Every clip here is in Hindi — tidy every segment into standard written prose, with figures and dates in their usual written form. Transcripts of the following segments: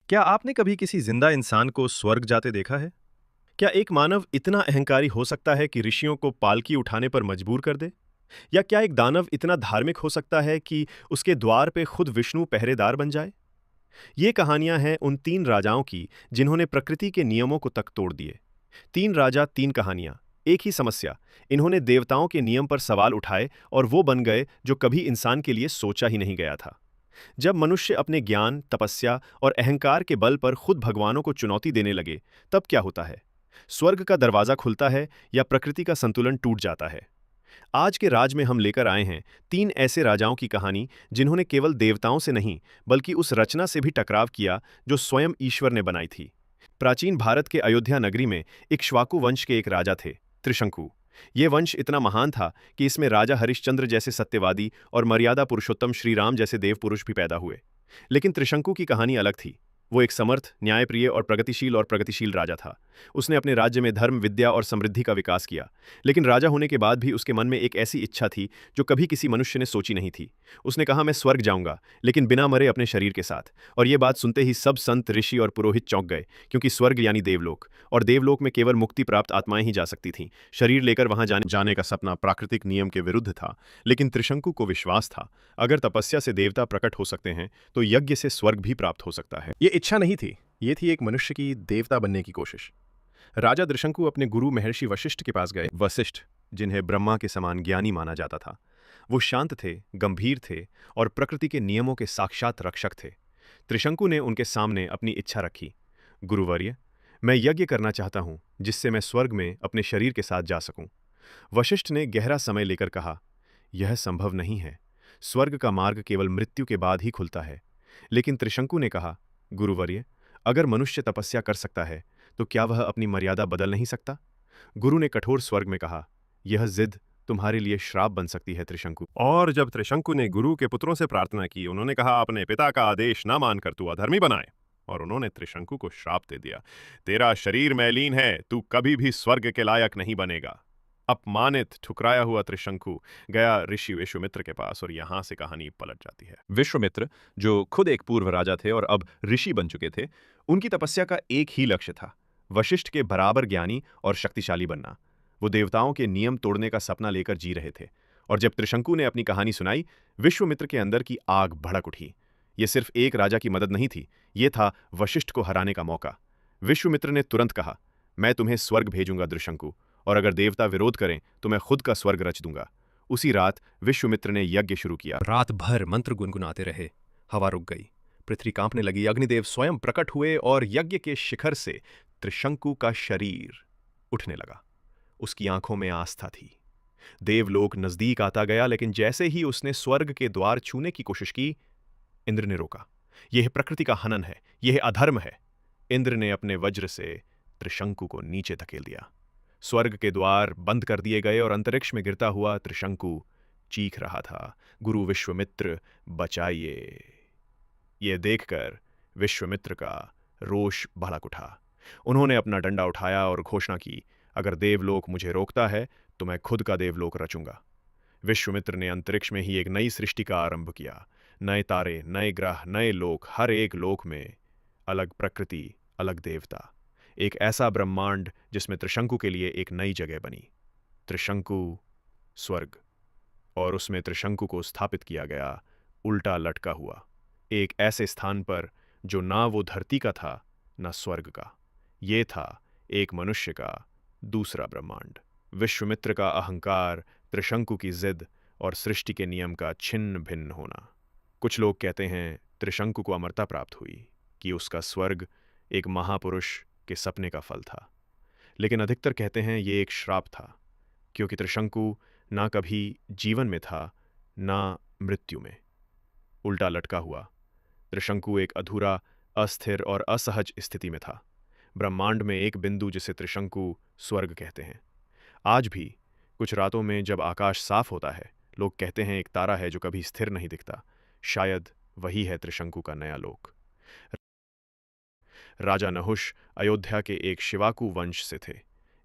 क्या आपने कभी किसी जिंदा इंसान को स्वर्ग जाते देखा है? क्या एक मानव इतना अहंकारी हो सकता है कि ऋषियों को पालकी उठाने पर मजबूर कर दे? या क्या एक दानव इतना धार्मिक हो सकता है कि उसके द्वार पे खुद विष्णु पहरेदार बन जाए? ये कहानियां हैं उन तीन राजाओं की जिन्होंने प्रकृति के नियमों को तक तोड़ दिए। तीन राजा, तीन कहानियां, एक ही समस्या। इन्होंने देवताओं के नियम पर सवाल उठाए और वो बन गए जो कभी इंसान के लिए सोचा ही नहीं गया था। जब मनुष्य अपने ज्ञान, तपस्या और अहंकार के बल पर खुद भगवानों को चुनौती देने लगे, तब क्या होता है? स्वर्ग का दरवाजा खुलता है या प्रकृति का संतुलन टूट जाता है? आज के राज में हम लेकर आए हैं तीन ऐसे राजाओं की कहानी जिन्होंने केवल देवताओं से नहीं, बल्कि उस रचना से भी टकराव किया जो स्वयं ईश्वर ने बनाई थी। प्राचीन भारत के अयोध्या नगरी में इक्ष्वाकु वंश के एक राजा थे, त्रिशंकु। ये वंश इतना महान था कि इसमें राजा हरिश्चंद्र जैसे सत्यवादी और मर्यादा पुरुषोत्तम श्री राम जैसे देव पुरुष भी पैदा हुए। लेकिन त्रिशंकु की कहानी अलग थी। वो एक समर्थ, न्यायप्रिय और प्रगतिशील राजा था। उसने अपने राज्य में धर्म, विद्या और समृद्धि का विकास किया। लेकिन राजा होने के बाद भी उसके मन में एक ऐसी इच्छा थी जो कभी किसी मनुष्य ने सोची नहीं थी। उसने कहा, मैं स्वर्ग जाऊंगा, लेकिन बिना मरे अपने शरीर के साथ। और ये बात सुनते ही सब संत, ऋषि और पुरोहित चौंक गए, क्योंकि स्वर्ग यानी देवलोक, और देवलोक में केवल मुक्ति प्राप्त आत्माएं ही जा सकती थीं। शरीर लेकर वहां जाने का सपना प्राकृतिक नियम के विरुद्ध था। लेकिन त्रिशंकु को विश्वास था, अगर तपस्या से देवता प्रकट हो सकते हैं तो यज्ञ से स्वर्ग भी प्राप्त हो सकता है। ये इच्छा नहीं थी, ये थी एक मनुष्य की देवता बनने की कोशिश। राजा त्रिशंकु अपने गुरु महर्षि वशिष्ठ के पास गए। वशिष्ठ, जिन्हें ब्रह्मा के समान ज्ञानी माना जाता था, वो शांत थे, गंभीर थे और प्रकृति के नियमों के साक्षात रक्षक थे। त्रिशंकु ने उनके सामने अपनी इच्छा रखी। गुरुवर्य, मैं यज्ञ करना चाहता हूं जिससे मैं स्वर्ग में अपने शरीर के साथ जा सकूं। वशिष्ठ ने गहरा समय लेकर कहा, यह संभव नहीं है। स्वर्ग का मार्ग केवल मृत्यु के बाद ही खुलता है। लेकिन त्रिशंकु ने कहा, गुरुवर्य, अगर मनुष्य तपस्या कर सकता है तो क्या वह अपनी मर्यादा बदल नहीं सकता? गुरु ने कठोर स्वर में कहा, यह जिद तुम्हारे लिए श्राप बन सकती है त्रिशंकु। और जब त्रिशंकु ने गुरु के पुत्रों से प्रार्थना की, उन्होंने कहा, अपने पिता का आदेश न मानकर तू अधर्मी बनाए। और उन्होंने त्रिशंकु को श्राप दे दिया, तेरा शरीर मैलीन है, तू कभी भी स्वर्ग के लायक नहीं बनेगा। अपमानित, ठुकराया हुआ त्रिशंकु गया ऋषि विश्वामित्र के पास, और यहां से कहानी पलट जाती है। विश्वामित्र, जो खुद एक पूर्व राजा थे और अब ऋषि बन चुके थे, उनकी तपस्या का एक ही लक्ष्य था, वशिष्ठ के बराबर ज्ञानी और शक्तिशाली बनना। वो देवताओं के नियम तोड़ने का सपना लेकर जी रहे थे। और जब त्रिशंकु ने अपनी कहानी सुनाई, विश्वामित्र के अंदर की आग भड़क उठी। ये सिर्फ एक राजा की मदद नहीं थी, ये था वशिष्ठ को हराने का मौका। विश्वामित्र ने तुरंत कहा, मैं तुम्हें स्वर्ग भेजूंगा त्रिशंकु, और अगर देवता विरोध करें तो मैं खुद का स्वर्ग रच दूंगा। उसी रात विश्वामित्र ने यज्ञ शुरू किया। रात भर मंत्र गुनगुनाते रहे। हवा रुक गई, पृथ्वी कांपने लगी। अग्निदेव स्वयं प्रकट हुए और यज्ञ के शिखर से त्रिशंकु का शरीर उठने लगा। उसकी आंखों में आस्था थी। देवलोक नजदीक आता गया, लेकिन जैसे ही उसने स्वर्ग के द्वार छूने की कोशिश की, इंद्र ने रोका। यह प्रकृति का हनन है, यह अधर्म है। इंद्र ने अपने वज्र से त्रिशंकु को नीचे धकेल दिया। स्वर्ग के द्वार बंद कर दिए गए और अंतरिक्ष में गिरता हुआ त्रिशंकु चीख रहा था, गुरु विश्वामित्र, बचाइए। यह देखकर विश्वामित्र का रोष भड़क उठा। उन्होंने अपना डंडा उठाया और घोषणा की, अगर देवलोक मुझे रोकता है तो मैं खुद का देवलोक रचूंगा। विश्वामित्र ने अंतरिक्ष में ही एक नई सृष्टि का आरंभ किया। नए तारे, नए ग्रह, नए लोक, हर एक लोक में अलग प्रकृति, अलग देवता। एक ऐसा ब्रह्मांड जिसमें त्रिशंकु के लिए एक नई जगह बनी, त्रिशंकु स्वर्ग। और उसमें त्रिशंकु को स्थापित किया गया, उल्टा लटका हुआ, एक ऐसे स्थान पर जो ना वो धरती का था, ना स्वर्ग का। ये था एक मनुष्य का दूसरा ब्रह्मांड। विश्वामित्र का अहंकार, त्रिशंकु की जिद और सृष्टि के नियम का छिन्न भिन्न होना। कुछ लोग कहते हैं त्रिशंकु को अमरता प्राप्त हुई, कि उसका स्वर्ग एक महापुरुष के सपने का फल था। लेकिन अधिकतर कहते हैं ये एक श्राप था, क्योंकि त्रिशंकु ना कभी जीवन में था, ना मृत्यु में। उल्टा लटका हुआ त्रिशंकु एक अधूरा, अस्थिर और असहज स्थिति में था, ब्रह्मांड में एक बिंदु जिसे त्रिशंकु स्वर्ग कहते हैं। आज भी कुछ रातों में जब आकाश साफ होता है, लोग कहते हैं एक तारा है जो कभी स्थिर नहीं दिखता। शायद वही है त्रिशंकु का नया लोक। राजा नहुष अयोध्या के एक शिवाकु वंश से थे,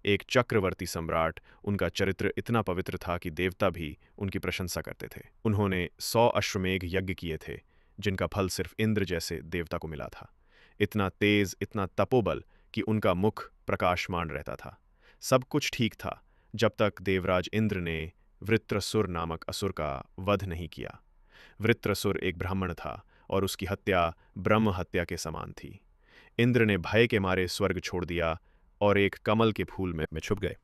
एक चक्रवर्ती सम्राट। उनका चरित्र इतना पवित्र था कि देवता भी उनकी प्रशंसा करते थे। उन्होंने 100 अश्वमेघ यज्ञ किए थे, जिनका फल सिर्फ इंद्र जैसे देवता को मिला था। इतना तेज, इतना तपोबल कि उनका मुख प्रकाशमान रहता था। सब कुछ ठीक था जब तक देवराज इंद्र ने वृत्रसुर नामक असुर का वध नहीं किया। वृत्रसुर एक ब्राह्मण था और उसकी हत्या ब्रह्म हत्या के समान थी। इंद्र ने भय के मारे स्वर्ग छोड़ दिया और एक कमल के फूल में छुप गए।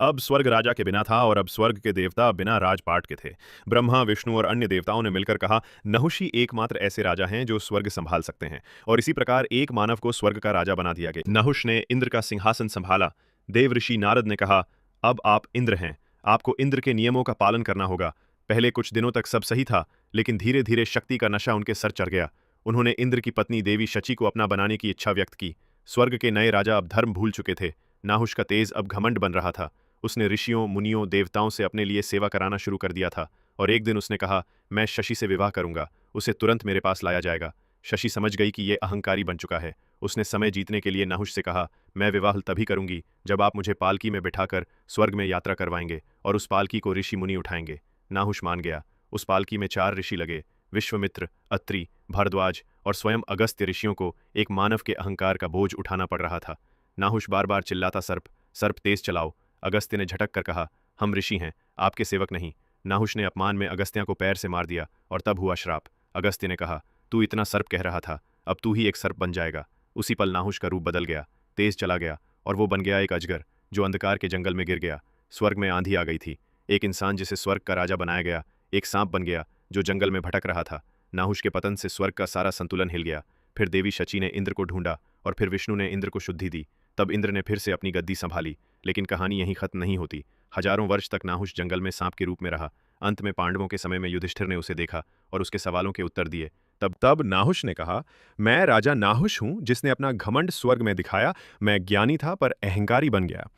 अब स्वर्ग राजा के बिना था और अब स्वर्ग के देवता बिना राजपाट के थे। ब्रह्मा, विष्णु और अन्य देवताओं ने मिलकर कहा, नहुषी एकमात्र ऐसे राजा हैं जो स्वर्ग संभाल सकते हैं। और इसी प्रकार एक मानव को स्वर्ग का राजा बना दिया गया। नहुष ने इंद्र का सिंहासन संभाला। देव ऋषि नारद ने कहा, अब आप इंद्र हैं, आपको इंद्र के नियमों का पालन करना होगा। पहले कुछ दिनों तक सब सही था, लेकिन धीरे धीरे शक्ति का नशा उनके सर चढ़ गया। उन्होंने इंद्र की पत्नी देवी शची को अपना बनाने की इच्छा व्यक्त की। स्वर्ग के नए राजा अब धर्म भूल चुके थे। नाहुष का तेज अब घमंड बन रहा था। उसने ऋषियों, मुनियों, देवताओं से अपने लिए सेवा कराना शुरू कर दिया था और एक दिन उसने कहा, मैं शशि से विवाह करूंगा, उसे तुरंत मेरे पास लाया जाएगा। शशि समझ गई कि यह अहंकारी बन चुका है। उसने समय जीतने के लिए नाहुष से कहा, मैं विवाह तभी करूंगी जब आप मुझे पालकी में बिठाकर स्वर्ग में यात्रा करवाएंगे और उस पालकी को ऋषि मुनि उठाएंगे। नाहुष मान गया। उस पालकी में 4 ऋषि लगे। विश्वामित्र, अत्रि, भारद्वाज और स्वयं अगस्त्य ऋषियों को एक मानव के अहंकार का बोझ उठाना पड़ रहा था। नाहुष बार बार चिल्लाता, सर्प सर्प तेज चलाओ। अगस्त्य ने झटक कर कहा, हम ऋषि हैं, आपके सेवक नहीं। नाहुष ने अपमान में अगस्त्य को पैर से मार दिया और तब हुआ श्राप। अगस्त्य ने कहा, तू इतना सर्प कह रहा था, अब तू ही एक सर्प बन जाएगा। उसी पल नाहुष का रूप बदल गया, तेज चला गया और वो बन गया एक अजगर जो अंधकार के जंगल में गिर गया। स्वर्ग में आंधी आ गई थी। एक इंसान जिसे स्वर्ग का राजा बनाया गया एक सांप बन गया जो जंगल में भटक रहा था। नाहुष के पतन से स्वर्ग का सारा संतुलन हिल गया। फिर देवी शची ने इंद्र को ढूंढा और फिर विष्णु ने इंद्र को शुद्धि दी। तब इंद्र ने फिर से अपनी गद्दी संभाली। लेकिन कहानी यहीं खत्म नहीं होती। हजारों वर्ष तक नाहुष जंगल में सांप के रूप में रहा। अंत में पांडवों के समय में युधिष्ठिर ने उसे देखा और उसके सवालों के उत्तर दिए। तब नाहुष ने कहा, मैं राजा नाहुष हूं जिसने अपना घमंड स्वर्ग में दिखाया। मैं ज्ञानी था पर अहंकारी बन गया।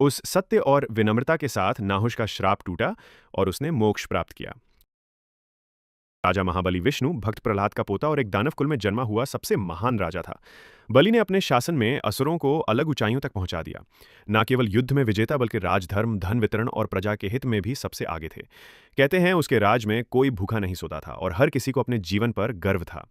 उस सत्य और विनम्रता के साथ नाहुष का श्राप टूटा और उसने मोक्ष प्राप्त किया। राजा महाबली विष्णु भक्त प्रहलाद का पोता और एक दानव कुल में जन्मा हुआ सबसे महान राजा था। बलि ने अपने शासन में असुरों को अलग ऊंचाइयों तक पहुंचा दिया। न केवल युद्ध में विजेता बल्कि राजधर्म, धन वितरण और प्रजा के हित में भी सबसे आगे थे। कहते हैं उसके राज में कोई भूखा नहीं सोता था और हर किसी को अपने जीवन पर गर्व था।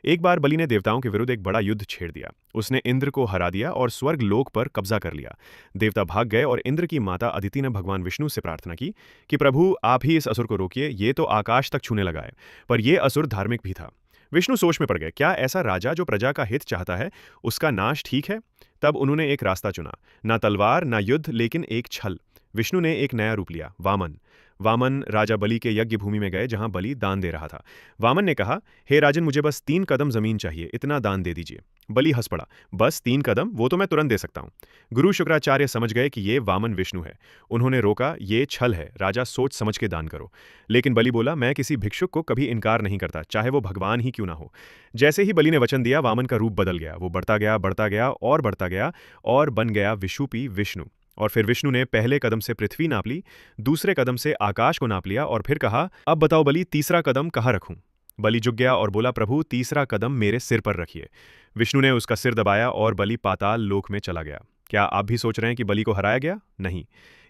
एक बार बलि ने देवताओं के विरुद्ध एक बड़ा युद्ध छेड़ दिया। उसने इंद्र को हरा दिया और स्वर्ग लोक पर कब्जा कर लिया। देवता भाग गए और इंद्र की माता अदिति ने भगवान विष्णु से प्रार्थना की कि प्रभु आप ही इस असुर को रोकिए, ये तो आकाश तक छूने लगा है। पर यह असुर धार्मिक भी था। विष्णु सोच में पड़ गए, क्या ऐसा राजा जो प्रजा का हित चाहता है उसका नाश ठीक है? तब उन्होंने एक रास्ता चुना, ना तलवार ना युद्ध, लेकिन एक छल। विष्णु ने एक नया रूप लिया, वामन। वामन राजा बलि के यज्ञ भूमि में गए जहां बलि दान दे रहा था। वामन ने कहा, हे राजन, मुझे बस 3 कदम जमीन चाहिए, इतना दान दे दीजिए। बलि हंस पड़ा, बस 3 कदम? वो तो मैं तुरंत दे सकता हूं। गुरु शुक्राचार्य समझ गए कि ये वामन विष्णु है। उन्होंने रोका, ये छल है, राजा सोच समझ के दान करो। लेकिन बलि बोला, मैं किसी भिक्षुक को कभी इनकार नहीं करता, चाहे वो भगवान ही क्यों ना हो। जैसे ही बलि ने वचन दिया, वामन का रूप बदल गया। वो बढ़ता गया, बढ़ता गया और बढ़ता गया और बन गया विषुपी विष्णु। और फिर विष्णु ने पहले कदम से पृथ्वी नाप ली, दूसरे कदम से आकाश को नाप लिया और फिर कहा, अब बताओ बलि, तीसरा कदम कहाँ रखूं? बलि झुक गया और बोला, प्रभु तीसरा कदम मेरे सिर पर रखिए। विष्णु ने उसका सिर दबाया और बलि पाताल लोक में चला गया। क्या आप भी सोच रहे हैं कि बलि को हराया गया? नहीं,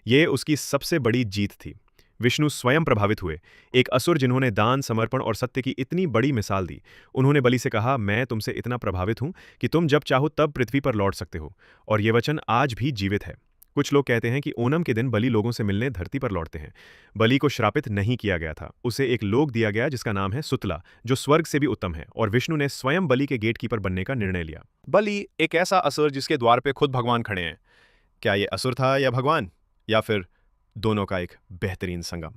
ये उसकी सबसे बड़ी जीत थी। विष्णु स्वयं प्रभावित हुए। एक असुर जिन्होंने दान, समर्पण और सत्य की इतनी बड़ी मिसाल दी। उन्होंने बलि से कहा, मैं तुमसे इतना प्रभावित हूं कि तुम जब चाहो तब पृथ्वी पर लौट सकते हो। और ये वचन आज भी जीवित है। कुछ लोग कहते हैं कि ओणम के दिन बलि लोगों से मिलने धरती पर लौटते हैं। बलि को श्रापित नहीं किया गया था, उसे एक लोक दिया गया जिसका नाम है सुतला, जो स्वर्ग से भी उत्तम है। और विष्णु ने स्वयं बलि के गेटकीपर बनने का निर्णय लिया। बलि एक ऐसा असुर जिसके द्वार पे खुद भगवान खड़े हैं। क्या ये असुर था या भगवान, या फिर दोनों का एक बेहतरीन संगम?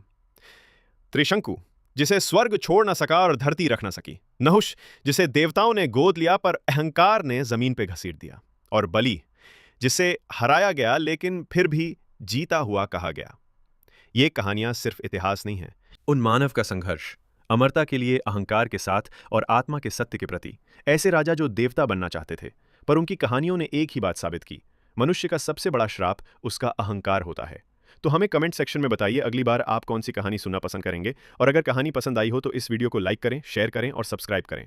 त्रिशंकु, जिसे स्वर्ग छोड़ न सका और धरती रख न सकी। नहुष, जिसे देवताओं ने गोद लिया पर अहंकार ने जमीन पे घसीट दिया। और बलि, जिसे हराया गया लेकिन फिर भी जीता हुआ कहा गया। ये कहानियां सिर्फ इतिहास नहीं हैं, उन मानव का संघर्ष, अमरता के लिए, अहंकार के साथ और आत्मा के सत्य के प्रति। ऐसे राजा जो देवता बनना चाहते थे, पर उनकी कहानियों ने एक ही बात साबित की, मनुष्य का सबसे बड़ा श्राप उसका अहंकार होता है। तो हमें कमेंट सेक्शन में बताइए अगली बार आप कौन सी कहानी सुनना पसंद करेंगे। और अगर कहानी पसंद आई हो तो इस वीडियो को लाइक करें, शेयर करें और सब्सक्राइब करें।